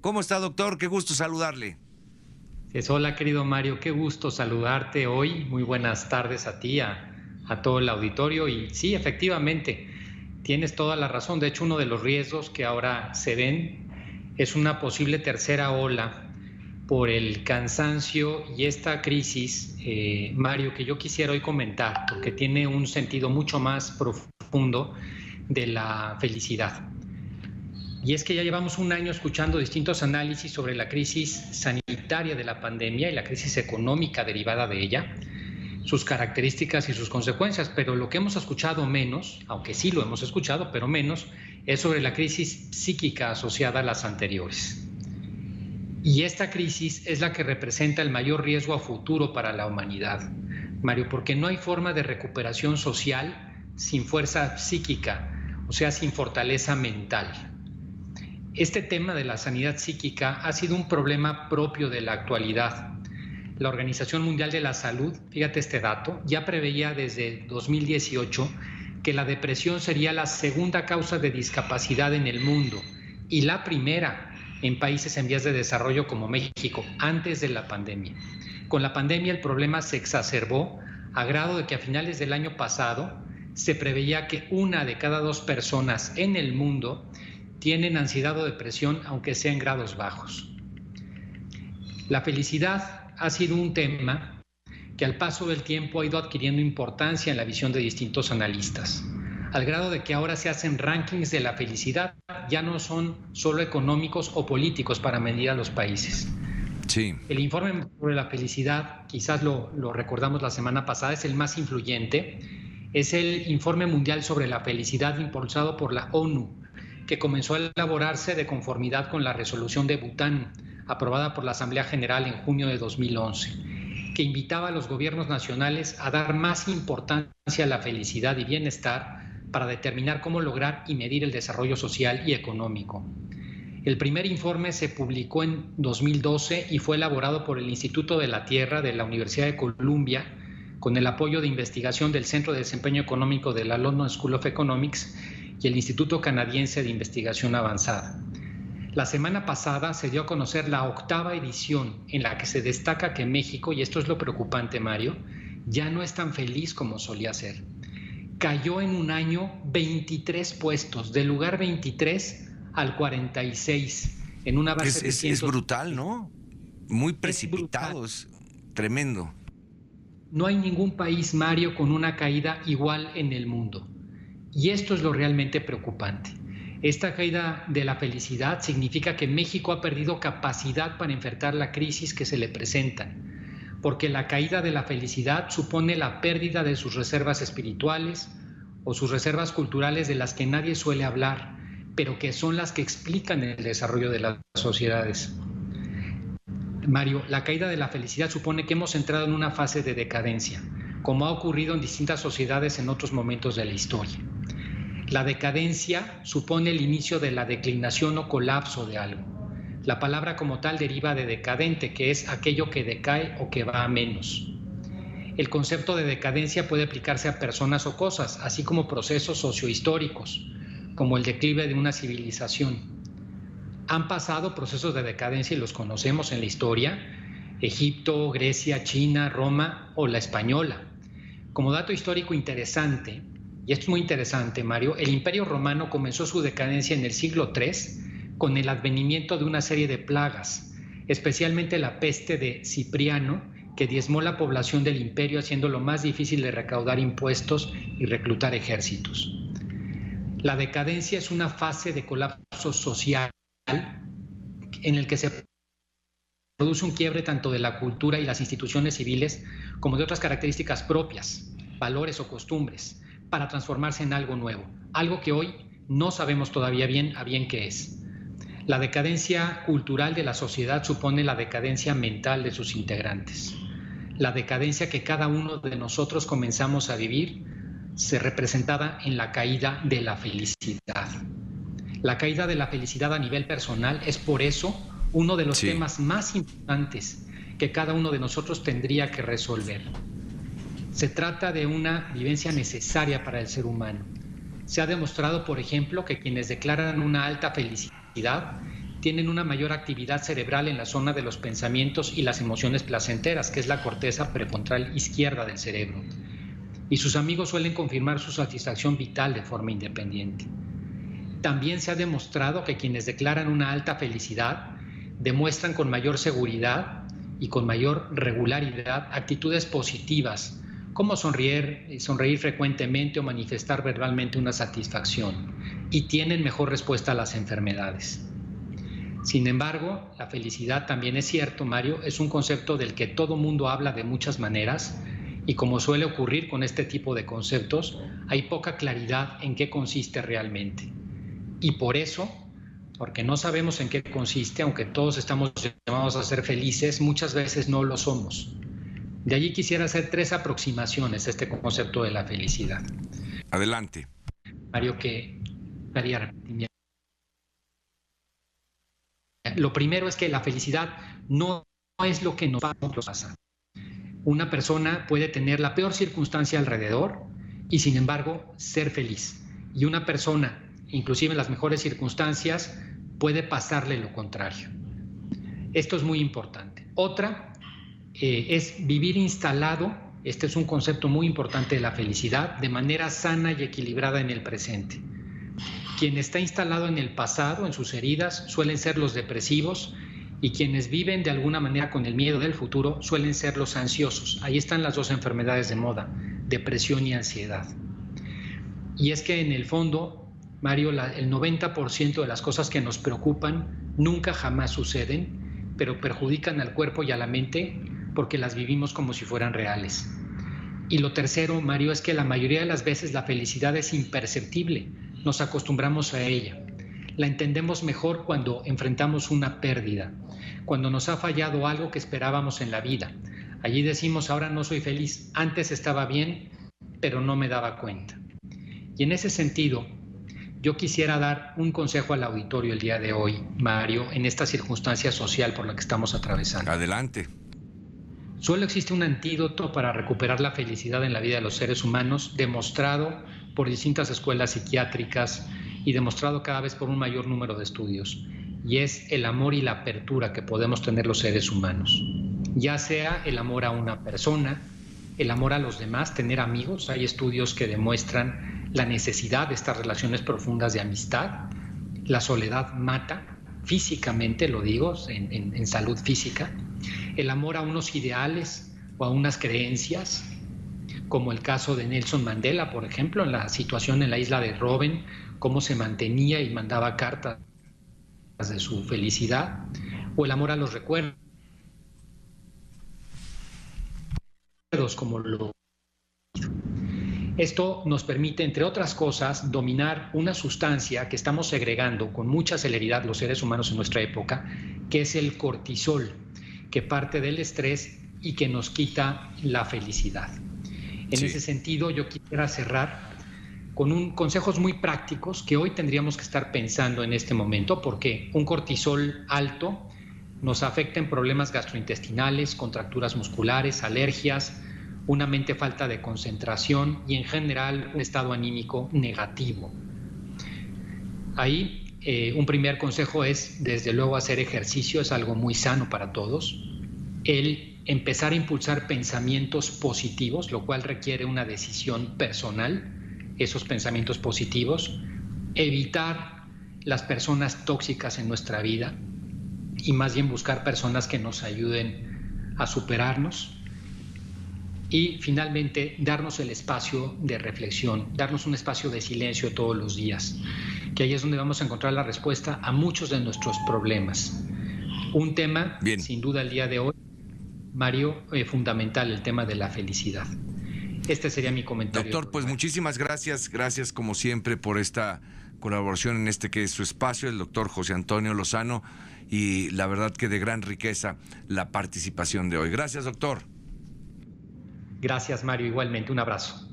¿Cómo está, doctor? Qué gusto saludarle. Hola, querido Mario, qué gusto saludarte hoy. Muy buenas tardes a ti, a todo el auditorio. Y sí, efectivamente, tienes toda la razón. De hecho, uno de los riesgos que ahora se ven es una posible tercera ola por el cansancio y esta crisis, Mario, que yo quisiera hoy comentar, porque tiene un sentido mucho más profundo de la felicidad. Y es que ya llevamos un año escuchando distintos análisis sobre la crisis sanitaria de la pandemia y la crisis económica derivada de ella, sus características y sus consecuencias, pero lo que hemos escuchado menos, aunque sí lo hemos escuchado, pero menos, es sobre la crisis psíquica asociada a las anteriores. Y esta crisis es la que representa el mayor riesgo a futuro para la humanidad, Mario, porque no hay forma de recuperación social sin fuerza psíquica, o sea, sin fortaleza mental. Este tema de la sanidad psíquica ha sido un problema propio de la actualidad. La Organización Mundial de la Salud, fíjate este dato, ya preveía desde 2018 que la depresión sería la segunda causa de discapacidad en el mundo y la primera en países en vías de desarrollo como México, antes de la pandemia. Con la pandemia el problema se exacerbó a grado de que a finales del año pasado se preveía que 1 de cada 2 personas en el mundo tienen ansiedad o depresión, aunque sea en grados bajos. La felicidad ha sido un tema que al paso del tiempo ha ido adquiriendo importancia en la visión de distintos analistas, al grado de que ahora se hacen rankings de la felicidad, ya no son solo económicos o políticos para medir a los países. Sí. El informe sobre la felicidad, quizás lo recordamos la semana pasada, es el más influyente, es el informe mundial sobre la felicidad impulsado por la ONU, que comenzó a elaborarse de conformidad con la resolución de Bután, aprobada por la Asamblea General en junio de 2011, que invitaba a los gobiernos nacionales a dar más importancia a la felicidad y bienestar para determinar cómo lograr y medir el desarrollo social y económico. El primer informe se publicó en 2012 y fue elaborado por el Instituto de la Tierra de la Universidad de Columbia, con el apoyo de investigación del Centro de Desempeño Económico de la London School of Economics y el Instituto Canadiense de Investigación Avanzada. La semana pasada se dio a conocer la 8ª edición en la que se destaca que México, y esto es lo preocupante, Mario, ya no es tan feliz como solía ser. Cayó en un año 23 puestos, del lugar 23 al 46, en una base de 100. Es brutal, ¿no? Muy precipitado, es tremendo. No hay ningún país, Mario, con una caída igual en el mundo. Y esto es lo realmente preocupante. Esta caída de la felicidad significa que México ha perdido capacidad para enfrentar la crisis que se le presentan, porque la caída de la felicidad supone la pérdida de sus reservas espirituales o sus reservas culturales de las que nadie suele hablar, pero que son las que explican el desarrollo de las sociedades. Mario, la caída de la felicidad supone que hemos entrado en una fase de decadencia, como ha ocurrido en distintas sociedades en otros momentos de la historia. La decadencia supone el inicio de la declinación o colapso de algo. La palabra como tal deriva de decadente, que es aquello que decae o que va a menos. El concepto de decadencia puede aplicarse a personas o cosas, así como procesos sociohistóricos, como el declive de una civilización. Han pasado procesos de decadencia y los conocemos en la historia: Egipto, Grecia, China, Roma o la española. Como dato histórico interesante, y esto es muy interesante, Mario, el Imperio Romano comenzó su decadencia en el siglo III con el advenimiento de una serie de plagas, especialmente la peste de Cipriano, que diezmó la población del imperio, haciéndolo más difícil de recaudar impuestos y reclutar ejércitos. La decadencia es una fase de colapso social en el que se produce un quiebre tanto de la cultura y las instituciones civiles como de otras características propias, valores o costumbres, para transformarse en algo nuevo, algo que hoy no sabemos todavía bien a bien qué es. La decadencia cultural de la sociedad supone la decadencia mental de sus integrantes. La decadencia que cada uno de nosotros comenzamos a vivir se representaba en la caída de la felicidad. La caída de la felicidad a nivel personal es por eso uno de los temas más importantes que cada uno de nosotros tendría que resolver. Se trata de una vivencia necesaria para el ser humano. Se ha demostrado, por ejemplo, que quienes declaran una alta felicidad tienen una mayor actividad cerebral en la zona de los pensamientos y las emociones placenteras, que es la corteza prefrontal izquierda del cerebro. Y sus amigos suelen confirmar su satisfacción vital de forma independiente. También se ha demostrado que quienes declaran una alta felicidad demuestran con mayor seguridad y con mayor regularidad actitudes positivas, como sonreír frecuentemente o manifestar verbalmente una satisfacción, y tienen mejor respuesta a las enfermedades. Sin embargo, la felicidad, también es cierto, Mario, es un concepto del que todo mundo habla de muchas maneras, y como suele ocurrir con este tipo de conceptos, hay poca claridad en qué consiste realmente. Y por eso, porque no sabemos en qué consiste, aunque todos estamos llamados a ser felices, muchas veces no lo somos. De allí quisiera hacer 3 aproximaciones a este concepto de la felicidad. Adelante. Mario, que estaría repitiendo. Lo primero es que la felicidad no es lo que nos pasa. Una persona puede tener la peor circunstancia alrededor y, sin embargo, ser feliz. Y una persona, inclusive en las mejores circunstancias, puede pasarle lo contrario. Esto es muy importante. Otra es vivir instalado, este es un concepto muy importante de la felicidad, de manera sana y equilibrada en el presente. Quien está instalado en el pasado, en sus heridas, suelen ser los depresivos, y quienes viven de alguna manera con el miedo del futuro suelen ser los ansiosos. Ahí están las 2 enfermedades de moda, depresión y ansiedad. Y es que en el fondo, Mario, el 90% de las cosas que nos preocupan nunca jamás suceden, pero perjudican al cuerpo y a la mente porque las vivimos como si fueran reales. Y lo tercero, Mario, es que la mayoría de las veces la felicidad es imperceptible, nos acostumbramos a ella. La entendemos mejor cuando enfrentamos una pérdida, cuando nos ha fallado algo que esperábamos en la vida. Allí decimos, ahora no soy feliz, antes estaba bien, pero no me daba cuenta. Y en ese sentido, yo quisiera dar un consejo al auditorio el día de hoy, Mario, en esta circunstancia social por la que estamos atravesando. Adelante. Solo existe un antídoto para recuperar la felicidad en la vida de los seres humanos, demostrado por distintas escuelas psiquiátricas y demostrado cada vez por un mayor número de estudios, y es el amor y la apertura que podemos tener los seres humanos. Ya sea el amor a una persona, el amor a los demás, tener amigos. Hay estudios que demuestran la necesidad de estas relaciones profundas de amistad. La soledad mata, físicamente lo digo, en salud física. El amor a unos ideales o a unas creencias, como el caso de Nelson Mandela, por ejemplo, en la situación en la isla de Robben, cómo se mantenía y mandaba cartas de su felicidad, o el amor a los recuerdos, como lo... Esto nos permite, entre otras cosas, dominar una sustancia que estamos segregando con mucha celeridad los seres humanos en nuestra época, que es el cortisol, que parte del estrés y que nos quita la felicidad. En ese sentido, yo quisiera cerrar con consejos muy prácticos que hoy tendríamos que estar pensando en este momento, porque un cortisol alto nos afecta en problemas gastrointestinales, contracturas musculares, alergias, una mente falta de concentración y en general un estado anímico negativo. Ahí un primer consejo es, desde luego, hacer ejercicio, es algo muy sano para todos. El empezar a impulsar pensamientos positivos, lo cual requiere una decisión personal, esos pensamientos positivos. Evitar las personas tóxicas en nuestra vida y más bien buscar personas que nos ayuden a superarnos. Y finalmente, darnos el espacio de reflexión, darnos un espacio de silencio todos los días, que ahí es donde vamos a encontrar la respuesta a muchos de nuestros problemas. Un tema, sin duda, el día de hoy, Mario, fundamental, el tema de la felicidad. Este sería mi comentario. Doctor, pues muchísimas gracias. Gracias, como siempre, por esta colaboración en este que es su espacio, el doctor José Antonio Lozano, y la verdad que de gran riqueza la participación de hoy. Gracias, doctor. Gracias, Mario. Igualmente, un abrazo.